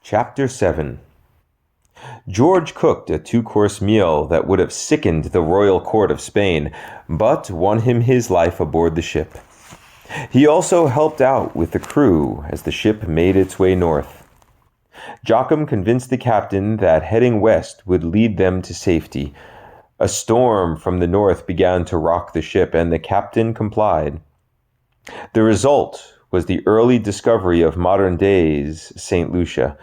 Chapter 7. George cooked a two-course meal that would have sickened the royal court of Spain, but won him his life aboard the ship. He also helped out with the crew as the ship made its way north. Joachim convinced the captain that heading west would lead them to safety. A storm from the north began to rock the ship, and the captain complied. The result was the early discovery of modern day's St. Lucia.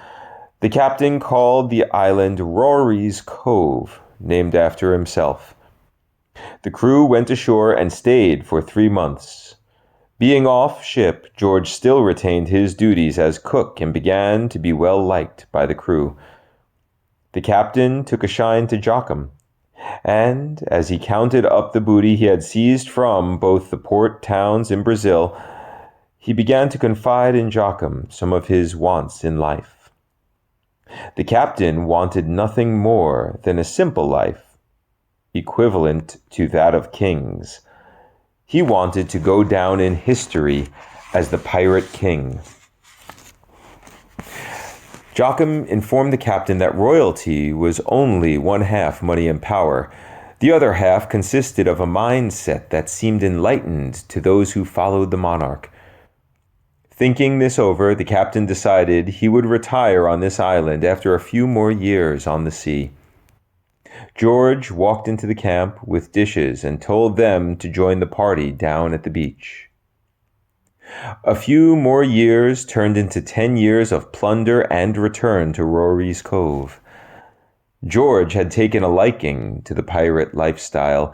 The captain called the island Rory's Cove, named after himself. The crew went ashore and stayed for 3 months. Being off ship, George still retained his duties as cook and began to be well liked by the crew. The captain took a shine to Joachim, and as he counted up the booty he had seized from both the port towns in Brazil, he began to confide in Joachim some of his wants in life. The captain wanted nothing more than a simple life, equivalent to that of kings. He wanted to go down in history as the pirate king. Joachim informed the captain that royalty was only one half money and power. The other half consisted of a mindset that seemed enlightened to those who followed the monarch. Thinking this over, the captain decided he would retire on this island after a few more years on the sea. George walked into the camp with dishes and told them to join the party down at the beach. A few more years turned into 10 years of plunder and return to Rory's Cove. George had taken a liking to the pirate lifestyle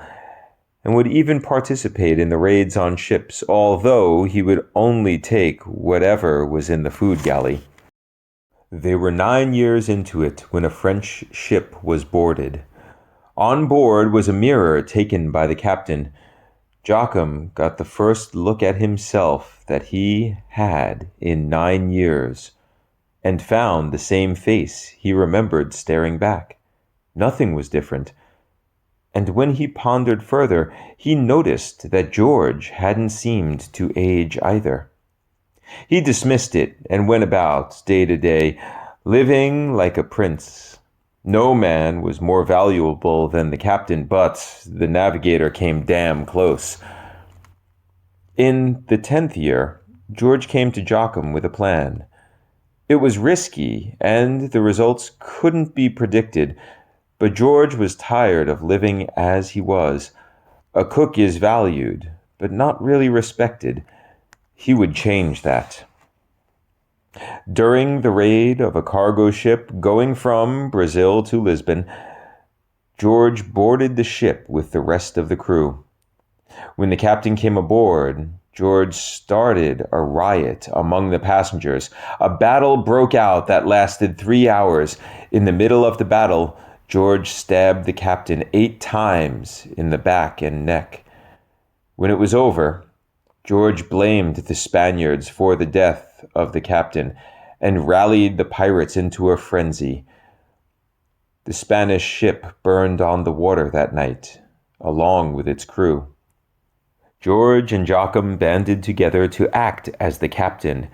and would even participate in the raids on ships, although he would only take whatever was in the food galley. They were 9 years into it when a French ship was boarded. On board was a mirror taken by the captain. Joachim got the first look at himself that he had in 9 years, and found the same face he remembered staring back. Nothing was different. And when he pondered further, he noticed that George hadn't seemed to age either. He dismissed it and went about day to day, living like a prince. No man was more valuable than the captain, but the navigator came damn close. In the 10th year, George came to Joachim with a plan. It was risky, and the results couldn't be predicted, but George was tired of living as he was. A cook is valued, but not really respected. He would change that. During the raid of a cargo ship going from Brazil to Lisbon, George boarded the ship with the rest of the crew. When the captain came aboard, George started a riot among the passengers. A battle broke out that lasted 3 hours. In the middle of the battle, George stabbed the captain 8 times in the back and neck. When it was over, George blamed the Spaniards for the death of the captain and rallied the pirates into a frenzy. The Spanish ship burned on the water that night, along with its crew. George and Joachim banded together to act as the captain,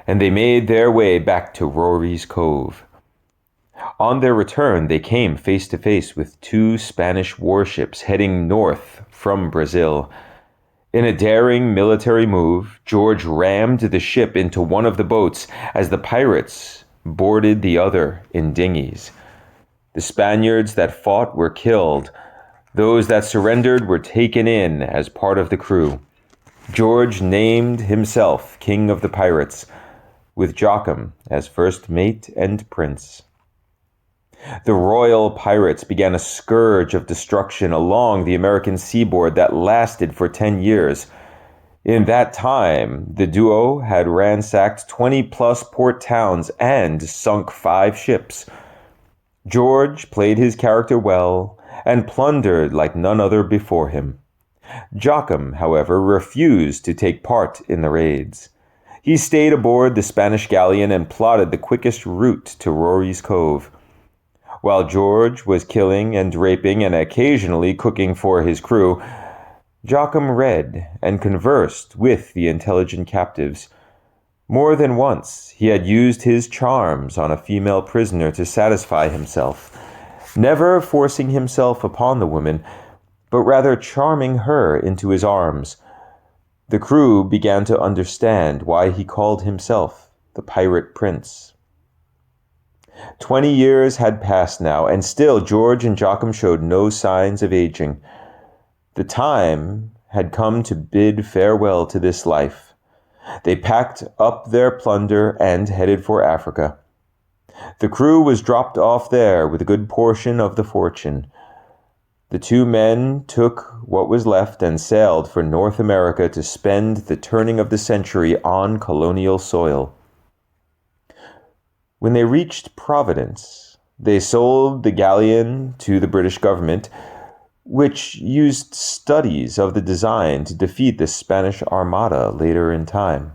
and they made their way back to Rory's Cove. On their return, they came face to face with 2 Spanish warships heading north from Brazil. In a daring military move, George rammed the ship into one of the boats as the pirates boarded the other in dinghies. The Spaniards that fought were killed. Those that surrendered were taken in as part of the crew. George named himself King of the Pirates, with Joachim as first mate and prince. The royal pirates began a scourge of destruction along the American seaboard that lasted for 10 years. In that time, the duo had ransacked 20-plus port towns and sunk 5 ships. George played his character well and plundered like none other before him. Joachim, however, refused to take part in the raids. He stayed aboard the Spanish galleon and plotted the quickest route to Rory's Cove. While George was killing and raping and occasionally cooking for his crew, Joachim read and conversed with the intelligent captives. More than once, he had used his charms on a female prisoner to satisfy himself, never forcing himself upon the woman, but rather charming her into his arms. The crew began to understand why he called himself the Pirate Prince. 20 years had passed now, and still George and Joachim showed no signs of aging. The time had come to bid farewell to this life. They packed up their plunder and headed for Africa. The crew was dropped off there with a good portion of the fortune. The two men took what was left and sailed for North America to spend the turning of the century on colonial soil. When they reached Providence, they sold the galleon to the British government, which used studies of the design to defeat the Spanish Armada later in time.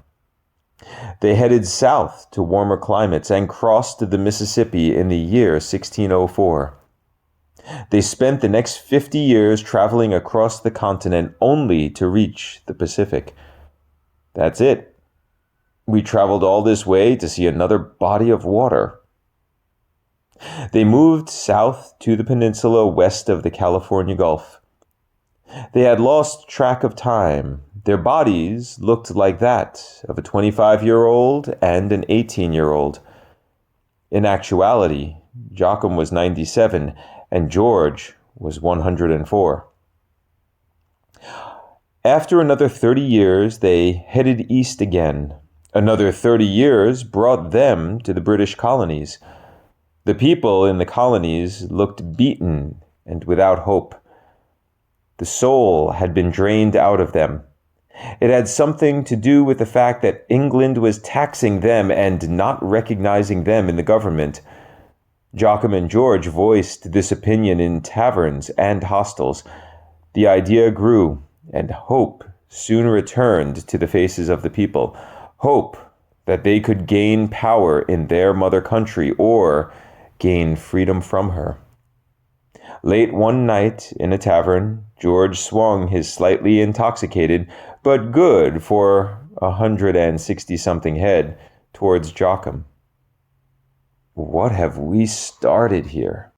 They headed south to warmer climates and crossed the Mississippi in the year 1604. They spent the next 50 years traveling across the continent only to reach the Pacific. That's it. We traveled all this way to see another body of water. They moved south to the peninsula west of the California Gulf. They had lost track of time. Their bodies looked like that of a 25-year-old and an 18-year-old. In actuality, Joachim was 97 and George was 104. After another 30 years, they headed east again. Another 30 years brought them to the British colonies. The people in the colonies looked beaten and without hope. The soul had been drained out of them. It had something to do with the fact that England was taxing them and not recognizing them in the government. Joachim and George voiced this opinion in taverns and hostels. The idea grew, and hope soon returned to the faces of the people. Hope that they could gain power in their mother country or gain freedom from her. Late one night in a tavern, George swung his slightly intoxicated, but good for 160-something head towards Joachim. "What have we started here?"